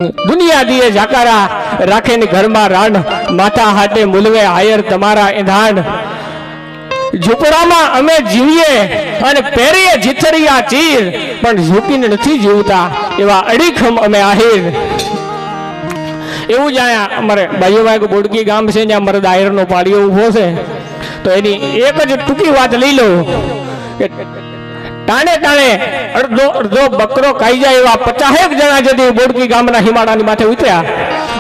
दुनिया दिए जाकारा राखे ने घर में राण माथा हाटे मुलवे हायर तमारा ईंधाण झूपड़ा में अमे जीवीए अने पेरीए जीथरिया चीर पण झूकीने नथी जीवता एवा अड़ीखम अमे आहिर एवं जाया अमरे बाजुमां एक बोडकी गाम छे ज्यां मरद आहिर नो पाड़ियो उभो छे तो एनी एक ज टूकी वात लई लो के टाणे टाणे अर्धो अर्धो बकरो खाई जाए एवा 50 जना जदी बोडकी गामना हिमाडानी माथे उतर्या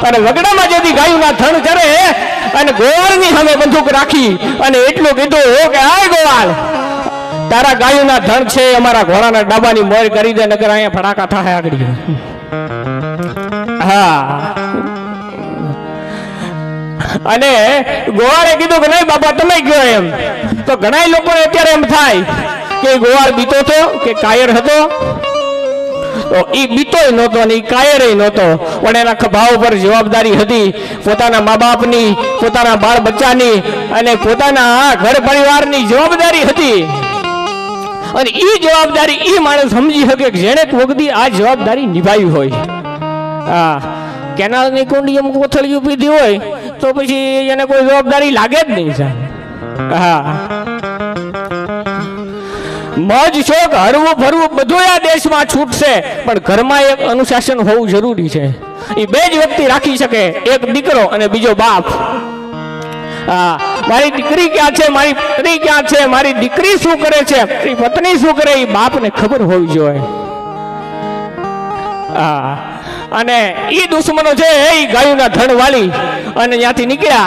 अने वगडामां जदी गायुना धण करे अने गोवाळनी सामे बंदूक राखी अने एटલું કીધું કે આય ગોવાળ તારા ગાયુના ધણ છે અમારા ઘોડાના ડાબાની મોર કરી દે નકર અહીંયા ફડાકા થાય આગળ હા અને ગોવાળે કીધું કે નહીં બાપા તમે કયો એમ તો ઘણા લોકોને અત્યારે એમ થાય કે ગોવાળ બીતો હતો કે કાયર હતો તો ઈ બીતોય નહોતો ને ઈ કાયરે નહોતો પણ એના ખભા ઉપર જવાબદારી હતી પોતાના મા બાપની પોતાના બાળ બચ્ચાની અને પોતાના ઘર પરિવારની જવાબદારી હતી અને ઈ જવાબદારી ઈ માણસ સમજી શકે કે જેણે વખતે આ જવાબદારી નિભાવી હોય હા કેનાલની કુંડી એમ કોથળિયું પીધી હોય તો પછી એને કોઈ જવાબદારી લાગે જ નહીં હા मौज शोक हरवू भरवू बधु आ देश में छूटशे पण घर में एक अनुशासन होवू जरूरी है ई बे ज व्यक्ति राखी सके एक दीकरो अने बीजो बाप मारी दीकरी क्या छे मारी पत्नी क्या छे मारी दीकरी शू करे छे मारी पत्नी शू करे ई बाप ने खबर होवी जोईए अने ई दुश्मनो छे ई गायुना धण वाली अने न्याथी निकळ्या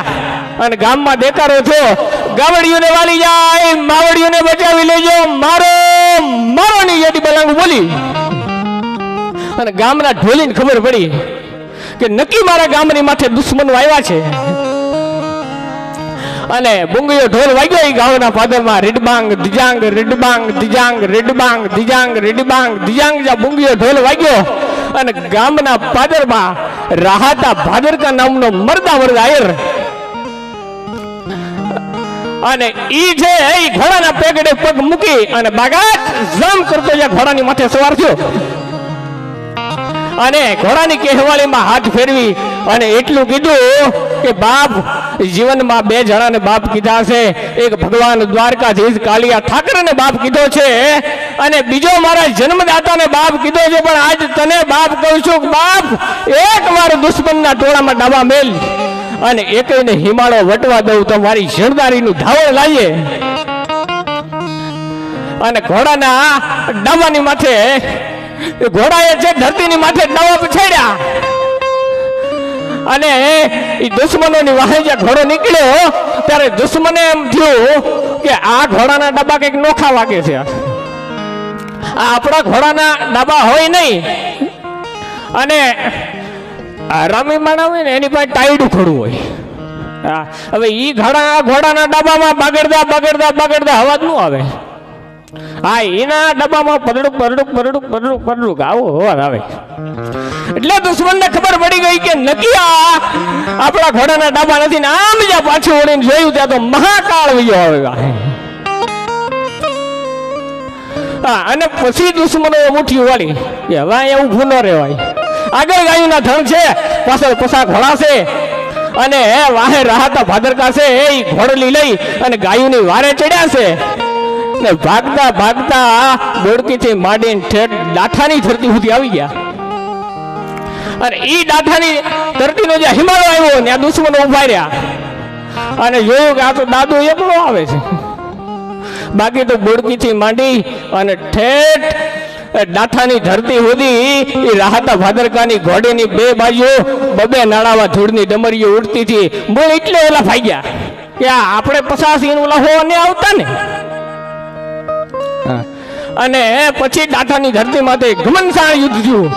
अने गाम में देखारो थो गावड़ियों ने वाली जाए मावड़ियों ने बचावी लेजो मारो मारो नी यदि बलांग बोली अने गामना ढोलीने खबर पड़ी कि नक्की मारा गामनी माथे दुश्मन आव्या छे अने बुंगियो ढोल वाग्यो ई गावना पादरमा रिडबांग दिजांग रिडबांग दिजांग रिडबांग दिजांग रिडबांग दिजांग जा बुंगियो ढोल वाग्यो अने गामना पादरमा राहता भादरका नामनो मरदा मरद आयर અને ઈ જે ઈ ઘોડાના પેગડે પગ મૂકી અને બાગાત જમ કરતો જે ઘોડાની માથે સવાર થયો અને ઘોડાની કહેવાળીમાં હાથ ફેરવી અને એટલું કીધું કે બાપ જીવનમાં બે જણાને બાપ કીધા છે એક ભગવાન દ્વારકાધીશ કાલિયા ઠાકરને બાપ કીધો છે અને બીજો મારા જન્મદાતાને બાપ કીધો છે પણ આજ તને બાપ કહું છું બાપ એકવાર દુશ્મનના ટોળામાં ડાબા મેલ અને એકને હિમાળો વટવા દઉં તો મારી જણદારીનું ધાવળ લાવીએ અને ઘોડાના ડાબાની માથે ઘોડાએ જે ધરતીની માથે ડાવા પછાડ્યા અને એ દુશ્મનોની વાહે જે ઘોડો નીકળ્યો ત્યારે દુશ્મને એમ થયું કે આ ઘોડાના ડાબા કંઈક નોખા વાગે છે આ આપણા ઘોડાના ડાબા હોય નહીં અને રામી માણા હોય ને એની પાસે ટાઈડું ખડું હોય હવે ઈ ઘોડાના ડબ્બામાં બગડતા બગડતા બગડતા અવાજ નું આવે હા એના ડબ્બામાં પડડુક પડડુક પડડુક પડડુક પડડુક આવો અવાજ આવે એટલે દુશ્મનને ખબર પડી ગઈ કે નક્કી આપણા ઘોડાના ડબ્બા નથી ને આમ જ્યાં પાછું વળીને જોયું ત્યાં તો મહાકાળ વયો આવે અને પછી દુશ્મનો મુઠ્ઠી વાળી કે હવે એવું ઊભું ન રહેવાય આગળ ગાયુના ધણ છે પાછળ પસા ઘોડા છે અને વાહે રાહતા ભાદરકા છે એ ઘોડલી લઈ અને ગાયુની વારે ચડ્યા છે ને ભાગતા ભાગતા બોડકીથી માંડીને ઠેઠ ડાઠાની ધરતી સુધી આવી ગયા અને ઈ ડાઠાની ધરતીનો જે હિમાલય આવ્યો ત્યાં દુશ્મનો ઉભા રહ્યા અને જોયું કે આ તો દાદુ એકલો આવે છે બાકી તો બોડકીથી માંડી અને ઠેઠ ડાઠાની ધરતી સુધી એ રાહતા ભાદરકાની ઘોડીની બે બાજુ બબે નાળાવા ધૂળની ડમરીઓ ઉડતી હતી બોલ એટલે ઓલા ભાગ્યા કે આપણે 50 ઓલા હોવાને આવતા ને અને પછી ડાઠાની ધરતી માથે ઘમનસાણ યુદ્ધ થયું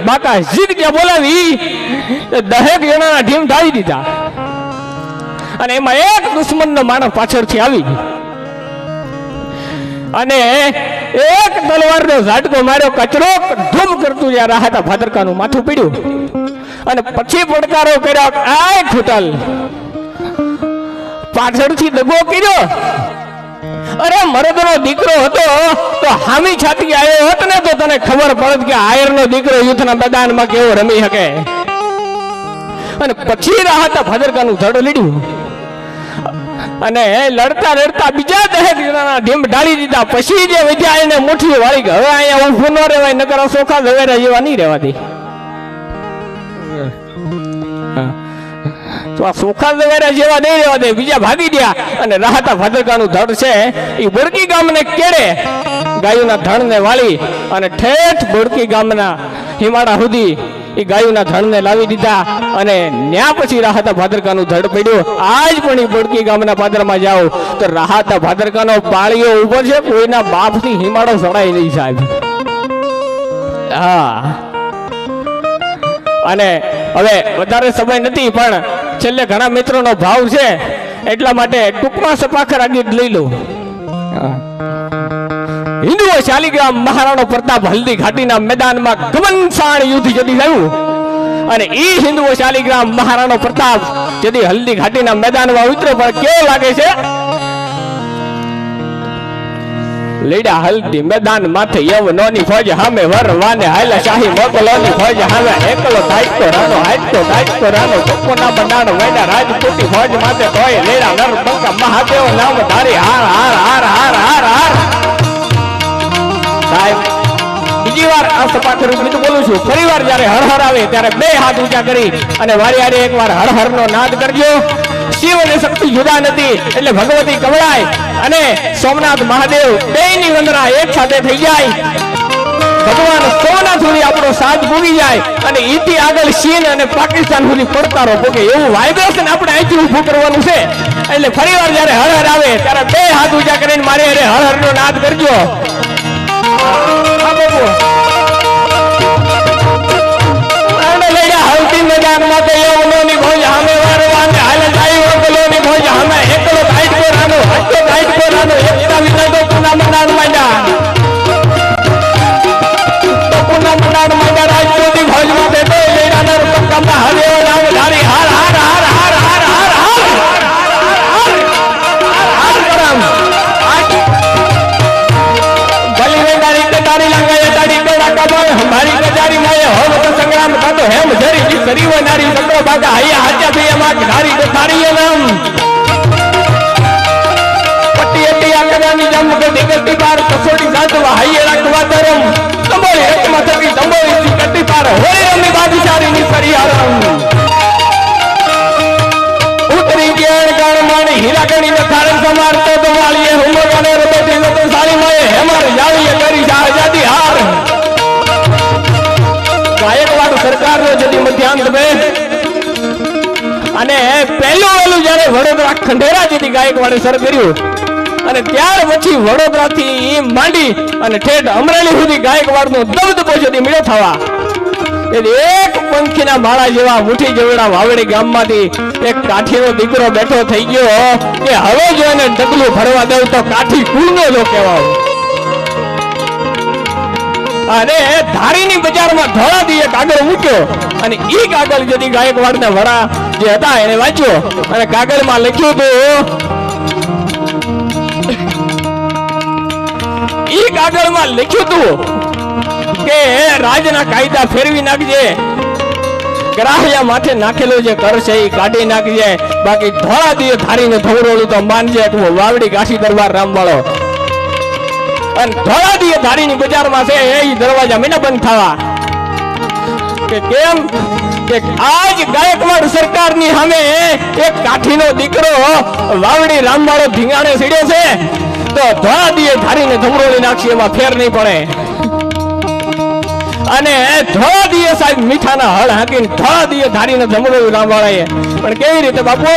બાકા જીત કે બોલાવી 10 જણાના ઢીમ ઢાળી દીધા અને એમાં એક દુશ્મનનો માણસ પાછળથી આવી અને એક તલવારનો ઝાટકો માર્યો કચરો ધૂમ કરતું જ્યાં રાહતા ભાદરકાનું માથું પીડ્યું અને પછી પડકારો કર્યો આય ખૂટલ પાછળથી દગો કર્યો અરે મરદનો દીકરો હતો તો હામી છાતી આવ્યો હોત ને તો તને ખબર પડત કે આયરનો દીકરો યુદ્ધના મેદાનમાં કેવો રમી શકે. અને પછી રાહતા ભાદરકાનું ધડ લીધું અને લડતા લડતા બીજા 10 જણાના ઢીમ ઢાળી દીધા. પછી જે વિદ્યા એને મુઠ્ઠી વાળી કે હવે અહીંયા ઊભું ન રહેવાય, નકર સોખા ઝવેરા જેવા નહીં રહેવાતી. તો આ સોખા ઝવેરા જેવા નહીં રહેવા દે, બીજા ભાગી ગયા. અને રાહતા ભાદરકાનું ધડ છે એ બોડકી ગામને કેડે ગાયોના ધણને વાળી અને ઠેઠ બોડકી ગામના હિમાડા સુધી એ ગાયોના ધણને લાવી દીધા. અને ન્યા પછી રાહતા ભાદરકાનું ધડ પડ્યું. આજ પણ એ બોડકી ગામના પાદરમાં જાઓ તો રાહતા ભાદરકાનો પાળીઓ ઉભો છે, કોઈના બાપથી હિમાડો સડાય નહીં સાહેબ. હા, અને હવે વધારે સમય નથી પણ છેલ્લે ઘણા મિત્રોનો ભાવ છે એટલા માટે ટૂંકમાં સપાખર આગળ લઈ લો. હિન્દુઓ શાલિગ્રામ મહારાણો પ્રતાપ હલ્દી ઘાટીના મેદાનમાં ઘમનસાણ યુદ્ધ જડી થયું. અને ઈ હિન્દુઓ શાલિગ્રામ મહારાણો પ્રતાપ જડી હલ્દી ઘાટીના મેદાનમાં ઉતર્યો. પણ કેવો લાગે છે? લીડા હલ્દી મેદાન માથે યવનોની ફોજ સામે વરવાને હાલા શાહી મોગલોની ફોજ સામે એકલો ધાઈકો રાનો ચોકોના બનાનો વેડા રાજપૂતી ફોજ માથે તોય લીડા નરબંકા મહાદેવ નામ ધારી હાર હાર હાર હાર હાર હાર. સાહેબ બીજી વાર આ સપાખર બીજું બોલું છું. ફરી વાર જયારે હર હર આવે ત્યારે 2 હાથ ઊંચા કરી અને વારી વારી એકવાર હર હર નો નાદ કરજો. શિવ અને શક્તિ જુદા નથી એટલે ભગવતી કવળાય અને સોમનાથ મહાદેવ બેયની વંદના એક સાથે થઈ જાય. ભગવાન સોમનાથ સુધી આપણો સાથ પૂરી જાય અને ઈથી આગળ ચીન અને પાકિસ્તાન સુધી પડતારો પોકે એવું વાઇબ્રેશન આપણે અહીંથી ઊભું કરવાનું છે. એટલે ફરી વાર જયારે હર હર આવે ત્યારે 2 હાથ ઊંચા કરીને મારે હર હર નો નાદ કરજો. હલ્દી મેદાનમાં તો યવનોની ફોજ સામે વરવાને હાલે શાહી મોગલોની ફોજ સામે એકલો ધાઈકો રાનો એકતા વિના તો પુના મંડાણ માંડ્યા રાજપૂતી ફોજ માટે તો લેડાના રૂપકમાં હરેવો નામ ધારી હાર હાર હાર હાર હાર હાર હાર ભલી વેડારી કટારી લંગાય તારી કોડા કબર હમારી કજારી માય હોવ તો સંગ્રામ કાતો હેમ જરી જી કરીવો નારી સત્રો બાગા હૈયા હાચા ભી માં ધારી તો તારી નામ પટ્ટી અટી આકરાની જમ કે દિગતી પાર કસોડી સાધવા હૈયા રાખવા ધરમ તંબોળી રકમાં થકી તંબોળી થી કટ્ટી પાર હોળી રમી બાદશારી ની પરિહારમ ઉતરી ગણ ગણ માણી હીરાકણી ને થારણ સમારતો તો વાળીએ હુમર અને રબેટી તો સારી માએ હેમાર જાળીએ કરી આઝાદી હાર. ગાયકવાડ સરકારનો જદી મધ્યાંત બે અને પહેલું જયારે વડોદરા ખંડેરા જેથી ગાયકવાડે સર કર્યું અને ત્યાર પછી વડોદરાથી માંડી અને ઠેઠ અમરેલી સુધી ગાયકવાડનો દબદબો જદી મળ્યો થવા. એક પંખીના માળા જેવા મુઠ્ઠી જેવડા વાવડી ગામમાંથી એક કાઠીનો દીકરો બેઠો થઈ ગયો કે હવે જો એને ડગલું ભરવા દઉં તો કાઠી કુળનો જો કહેવાય. અને ધારીની બજારમાં ધોળાદી એક કાગળ મૂક્યો અને ઈ કાગળ જદી ગાયકવાડના વડા જે હતા એને વાંચ્યો અને કાગળમાં લખ્યું હતું કે રાજના કાયદા ફેરવી નાખજે, ગ્રાહ્યા માથે નાખેલો જે કર છે એ કાઢી નાખજે, બાકી ધોળા દીએ ધારીને ધવરોળું તો માનજે કે વાવડી કાશી દરબાર રામવાળો. અને ધોળા દીએ ધારીની બજારમાં છે એ દરવાજા મીના બંધ થવા કે કેમ કે આજ ગાયકવાડ સરકારની સામે એક કાઠીનો દીકરો વાવડી રામવાળો ધીંગાણે સીડ્યો છે તો ધોળા દીએ ધારીને ધમરોળી નાખી એમાં ફેર નહીં પડે. અને ધોળા દીએ સાહેબ મીઠાના હળ હાંકીને ધોળા દીએ ધારીને ધમરોળી રામવાળાએ પણ કેવી રીતે બાપુ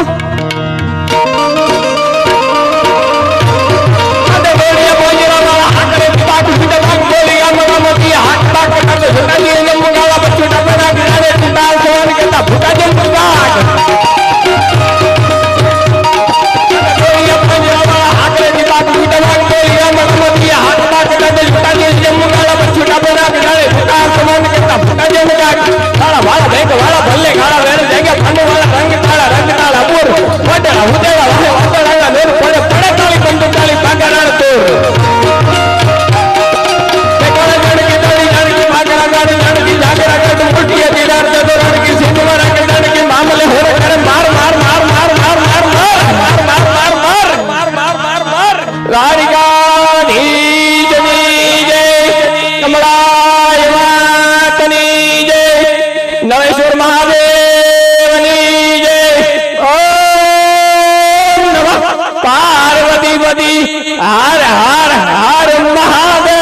માતાજી હાર હાર હાર મહાદેવ